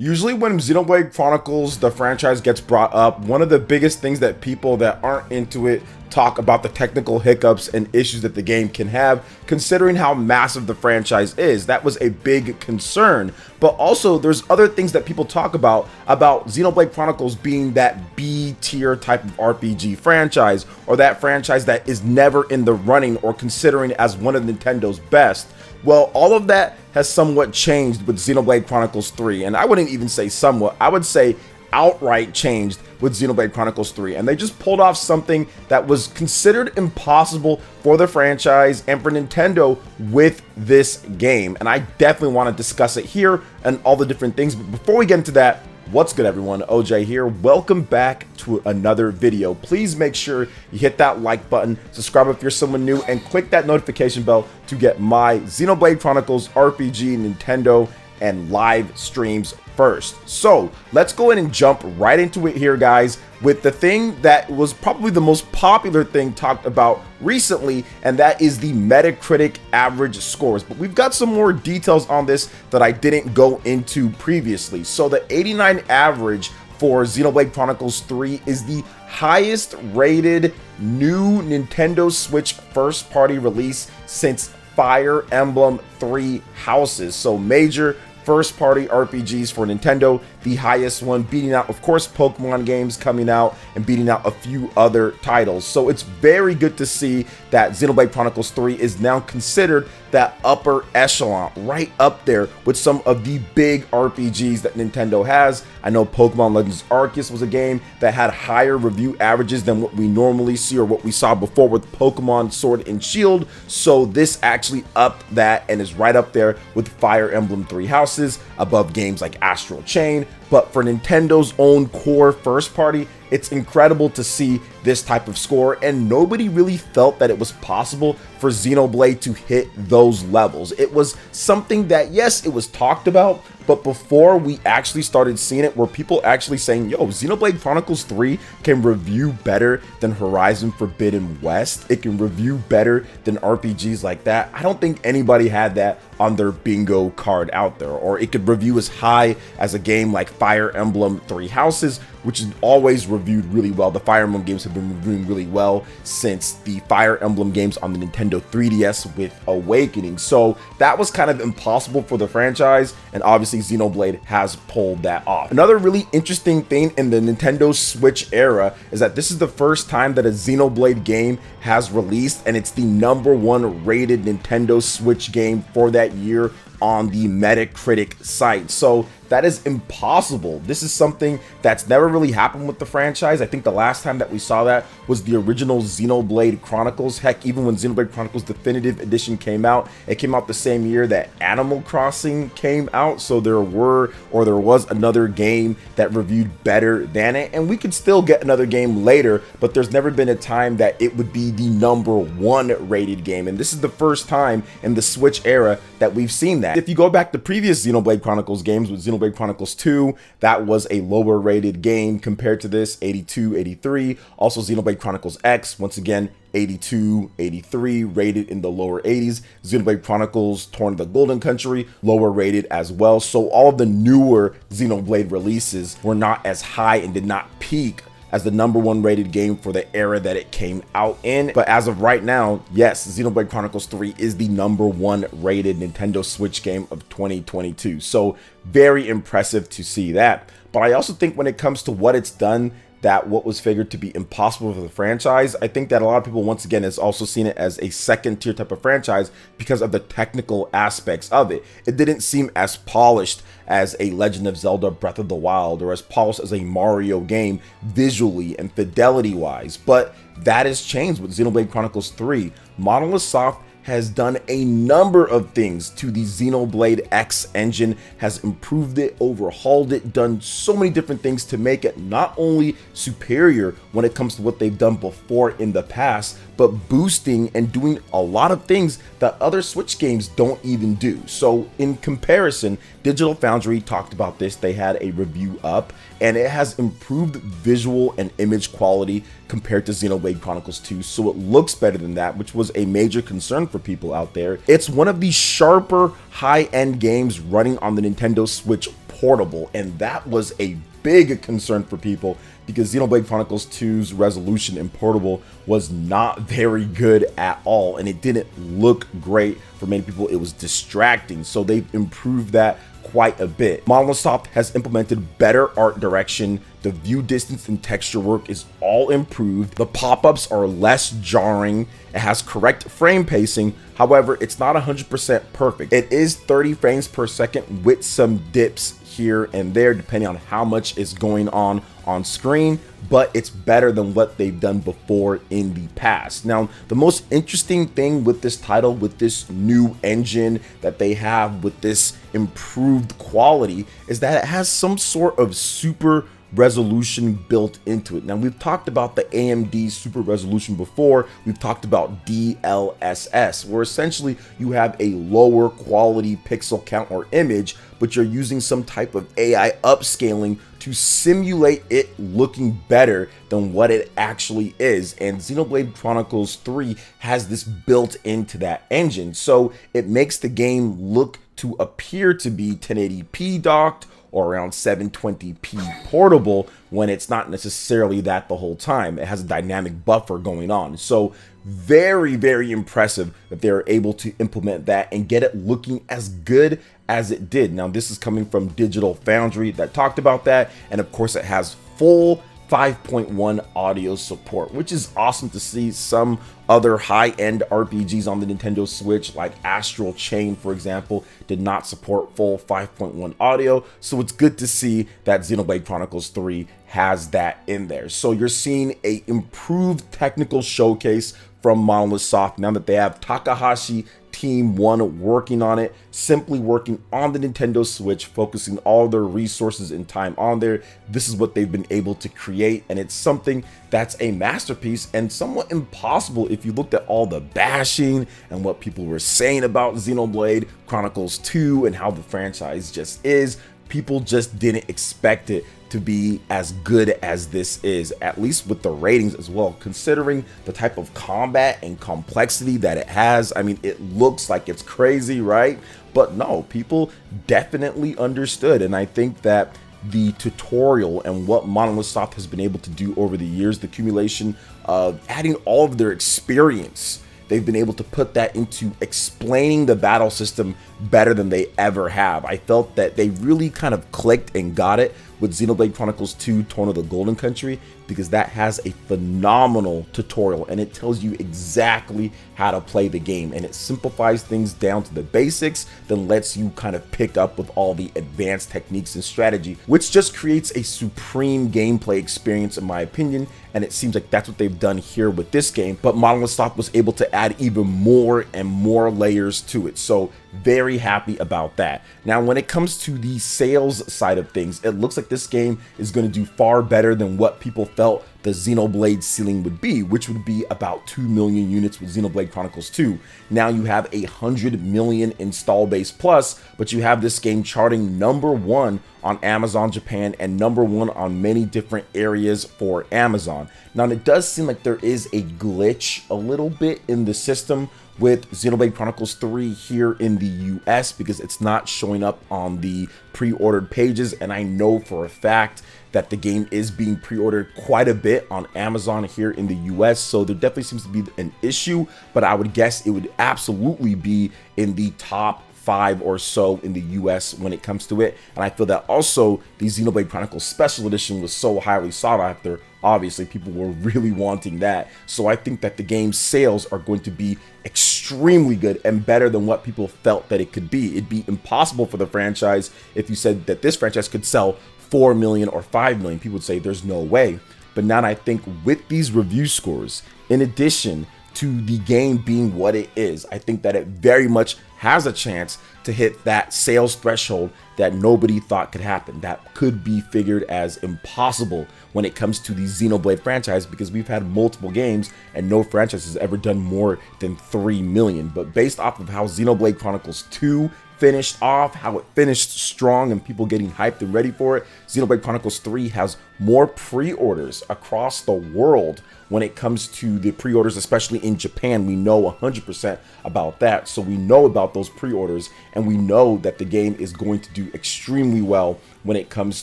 Usually when Xenoblade Chronicles, the franchise, gets brought up, one of the biggest things that people that aren't into it talk about the technical hiccups and issues that the game can have, considering how massive the franchise is. That was a big concern. But also, there's other things that people talk about Xenoblade Chronicles being that B-tier type of RPG franchise, or that franchise that is never in the running or considering as one of Nintendo's best. Well, all of that has somewhat changed with Xenoblade Chronicles 3, and I wouldn't even say somewhat, I would say outright changed with Xenoblade Chronicles 3, and they just pulled off something that was considered impossible for the franchise and for Nintendo with this game, and I definitely want to discuss it here and all the different things. But before we get into that, what's good, everyone? OJ here. Welcome back to another video. Please make sure you hit that like button, subscribe if you're someone new, and click that notification bell to get my Xenoblade Chronicles RPG, Nintendo, and live streams first. So let's go ahead and jump right into it here, guys, with the thing that was probably the most popular thing talked about recently, and that is the Metacritic average scores. But we've got some more details on this that I didn't go into previously. So the 89 average for Xenoblade Chronicles 3 is the highest rated new Nintendo Switch first party release since Fire Emblem Three Houses. So major first party RPGs for Nintendo, the highest one, beating out, of course, Pokemon games coming out and beating out a few other titles. So it's very good to see that Xenoblade Chronicles 3 is now considered that upper echelon, right up there with some of the big RPGs that Nintendo has. I know Pokemon Legends Arceus was a game that had higher review averages than what we normally see or what we saw before with Pokemon Sword and Shield. So this actually upped that and is right up there with Fire Emblem Three Houses, above games like Astral Chain. But for Nintendo's own core first party, it's incredible to see this type of score, and nobody really felt that it was possible for Xenoblade to hit those levels. It was something that, yes, it was talked about, but before we actually started seeing it, were people actually saying, yo, Xenoblade Chronicles 3 can review better than Horizon Forbidden West, it can review better than RPGs like that. I don't think anybody had that on their bingo card out there, or it could review as high as a game like Fire Emblem Three Houses, which is always reviewed really well. The Fire Emblem games have been reviewing really well since the Fire Emblem games on the Nintendo 3DS with Awakening. So that was kind of impossible for the franchise, and obviously Xenoblade has pulled that off. Another really interesting thing in the Nintendo Switch era is that this is the first time that a Xenoblade game has released, and it's the #1 rated Nintendo Switch game for that year on the Metacritic site. So that is impossible. This is something that's never really happened with the franchise. I think the last time that we saw that was the original Xenoblade Chronicles. Heck, even when Xenoblade Chronicles Definitive Edition came out, it came out the same year that Animal Crossing came out. So there was another game that reviewed better than it, and we could still get another game later, but there's never been a time that it would be the #1 rated game. And this is the first time in the Switch era that we've seen that. If you go back to previous Xenoblade Chronicles games, with Xenoblade Chronicles 2, that was a lower rated game compared to this, 82, 83. Also Xenoblade Chronicles X, once again, 82, 83, rated in the lower 80s. Xenoblade Chronicles Torn to the Golden Country, lower rated as well. So all of the newer Xenoblade releases were not as high and did not peak as the #1 rated game for the era that it came out in. But as of right now, yes, Xenoblade Chronicles 3 is the #1 rated Nintendo Switch game of 2022. So very impressive to see that. But I also think when it comes to what it's done, that what was figured to be impossible for the franchise, I think that a lot of people, once again, has also seen it as a second tier type of franchise because of the technical aspects of it. It didn't seem as polished as a Legend of Zelda Breath of the Wild, or as polished as a Mario game visually and fidelity wise, but that has changed with Xenoblade Chronicles 3. Monolith Soft has done a number of things to the Xenoblade X engine, has improved it, overhauled it, done so many different things to make it not only superior when it comes to what they've done before in the past, but boosting and doing a lot of things that other Switch games don't even do. So in comparison, Digital Foundry talked about this. They had a review up, and it has improved visual and image quality compared to Xenoblade Chronicles 2, so it looks better than that, which was a major concern for people out there. It's one of the sharper high-end games running on the Nintendo Switch portable, and that was a big concern for people because Xenoblade Chronicles 2's resolution in portable was not very good at all, and it didn't look great for many people. It was distracting, so they've improved that quite a bit. Monolith Soft has implemented better art direction. The view distance and texture work is all improved. The pop-ups are less jarring. It has correct frame pacing. However, it's not 100% perfect. It is 30 frames per second with some dips here and there depending on how much is going on screen, but it's better than what they've done before in the past. Now, the most interesting thing with this title, with this new engine that they have, with this improved quality, is that it has some sort of super resolution built into it. Now, we've talked about the AMD super resolution before. We've talked about DLSS, where essentially you have a lower quality pixel count or image, but you're using some type of AI upscaling to simulate it looking better than what it actually is. And Xenoblade Chronicles 3 has this built into that engine, so it makes the game look to appear to be 1080p docked or around 720p portable, when it's not necessarily that the whole time. It has a dynamic buffer going on. So very, very impressive that they're able to implement that and get it looking as good as it did. Now, this is coming from Digital Foundry that talked about that, and of course it has full 5.1 audio support, which is awesome to see. Some other high-end RPGs on the Nintendo Switch, like Astral Chain, for example, did not support full 5.1 audio, so it's good to see that Xenoblade Chronicles 3 has that in there. So you're seeing a improved technical showcase from Monolith Soft now that they have Takahashi Team 1 working on it, simply working on the Nintendo Switch, focusing all their resources and time on there. This is what they've been able to create, and it's something that's a masterpiece and somewhat impossible if you looked at all the bashing and what people were saying about Xenoblade Chronicles 2 and how the franchise just is. People just didn't expect it to be as good as this is, at least with the ratings as well, considering the type of combat and complexity that it has. I mean, it looks like it's crazy, right? But no, people definitely understood, and I think that the tutorial and what Monolith Soft has been able to do over the years, the accumulation of adding all of their experience, they've been able to put that into explaining the battle system better than they ever have. I felt that they really kind of clicked and got it with Xenoblade Chronicles 2 Torn of the Golden Country, because that has a phenomenal tutorial and it tells you exactly how to play the game, and it simplifies things down to the basics, then lets you kind of pick up with all the advanced techniques and strategy, which just creates a supreme gameplay experience in my opinion. And it seems like that's what they've done here with this game, but Monolith Soft was able to add even more and more layers to it, so very happy about that. Now, when it comes to the sales side of things, it looks like this game is going to do far better than what people felt the Xenoblade ceiling would be, which would be about 2 million units with Xenoblade Chronicles 2. Now you have 100 million install base plus, but you have this game charting #1 on Amazon Japan and #1 on many different areas for Amazon. Now, it does seem like there is a glitch a little bit in the system with Xenoblade Chronicles 3 here in the US, because it's not showing up on the pre-ordered pages, and I know for a fact that the game is being pre-ordered quite a bit on Amazon here in the US, so there definitely seems to be an issue, but I would guess it would absolutely be in the top 5 or so in the US when it comes to it. And I feel that also the Xenoblade Chronicles Special Edition was so highly sought after. Obviously, people were really wanting that. So I think that the game's sales are going to be extremely good and better than what people felt that it could be. It'd be impossible for the franchise if you said that this franchise could sell 4 million or 5 million. People would say there's no way. But now I think with these review scores, in addition to the game being what it is, I think that it very much has a chance to hit that sales threshold that nobody thought could happen, that could be figured as impossible when it comes to the Xenoblade franchise, because we've had multiple games and no franchise has ever done more than 3 million. But based off of how Xenoblade Chronicles 2 finished off, how it finished strong, and people getting hyped and ready for it. Xenoblade Chronicles 3 has more pre-orders across the world when it comes to the pre-orders, especially in Japan. We know 100% about that. So we know about those pre-orders, and we know that the game is going to do extremely well when it comes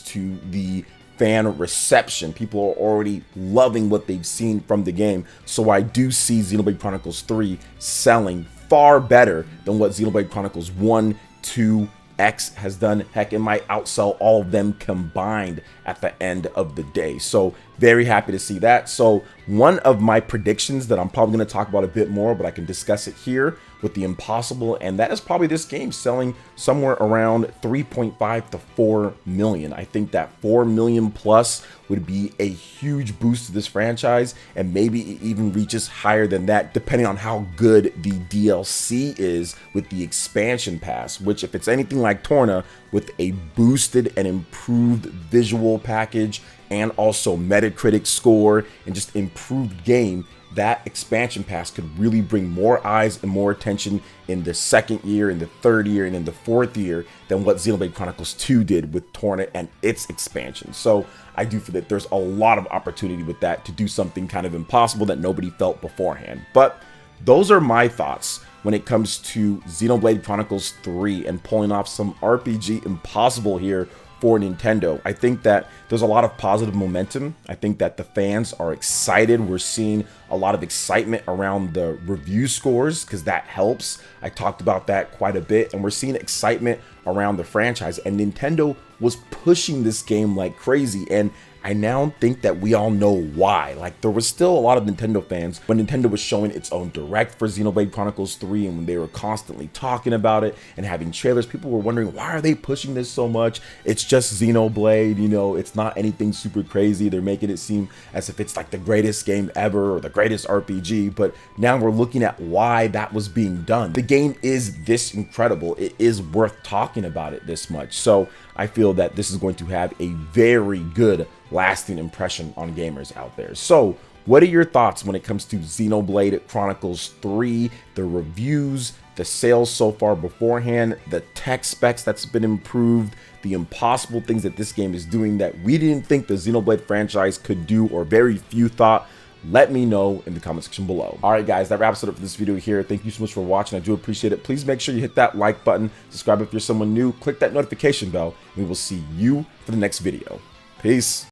to the fan reception. People are already loving what they've seen from the game. So I do see Xenoblade Chronicles 3 selling far better than what Xenoblade Chronicles 1, 2, X has done. Heck, it might outsell all of them combined at the end of the day. So very happy to see that. So one of my predictions that I'm probably going to talk about a bit more, but I can discuss it here with the impossible, and that is probably this game selling somewhere around 3.5 to 4 million. I think that 4 million plus would be a huge boost to this franchise, and maybe it even reaches higher than that depending on how good the DLC is with the expansion pass, which if it's anything like Torna, with a boosted and improved visual package and also Metacritic score and just improved game, that expansion pass could really bring more eyes and more attention in the second year, in the third year, and in the fourth year than what Xenoblade Chronicles 2 did with Torna and its expansion. So I do feel that there's a lot of opportunity with that to do something kind of impossible that nobody felt beforehand. But those are my thoughts when it comes to Xenoblade Chronicles 3 and pulling off some RPG impossible here for Nintendo. I think that there's a lot of positive momentum. I think that the fans are excited. We're seeing a lot of excitement around the review scores because that helps. I talked about that quite a bit, and we're seeing excitement around the franchise, and Nintendo was pushing this game like crazy, and I now think that we all know why. Like, there was still a lot of Nintendo fans when Nintendo was showing its own direct for Xenoblade Chronicles 3, and when they were constantly talking about it and having trailers, people were wondering, why are they pushing this so much? It's just Xenoblade, you know, it's not anything super crazy. They're making it seem as if it's like the greatest game ever or the greatest RPG, but now we're looking at why that was being done. The game is this incredible. It is worth talking about it this much. So I feel that this is going to have a very good lasting impression on gamers out there. So what are your thoughts when it comes to Xenoblade Chronicles 3, the reviews, the sales so far beforehand, the tech specs that's been improved, the impossible things that this game is doing that we didn't think the Xenoblade franchise could do, or very few thought? Let me know in the comment section below. All right, guys, that wraps it up for this video here. Thank you so much for watching. I do appreciate it. Please make sure you hit that like button, subscribe if you're someone new, click that notification bell, and we will see you for the next video. Peace.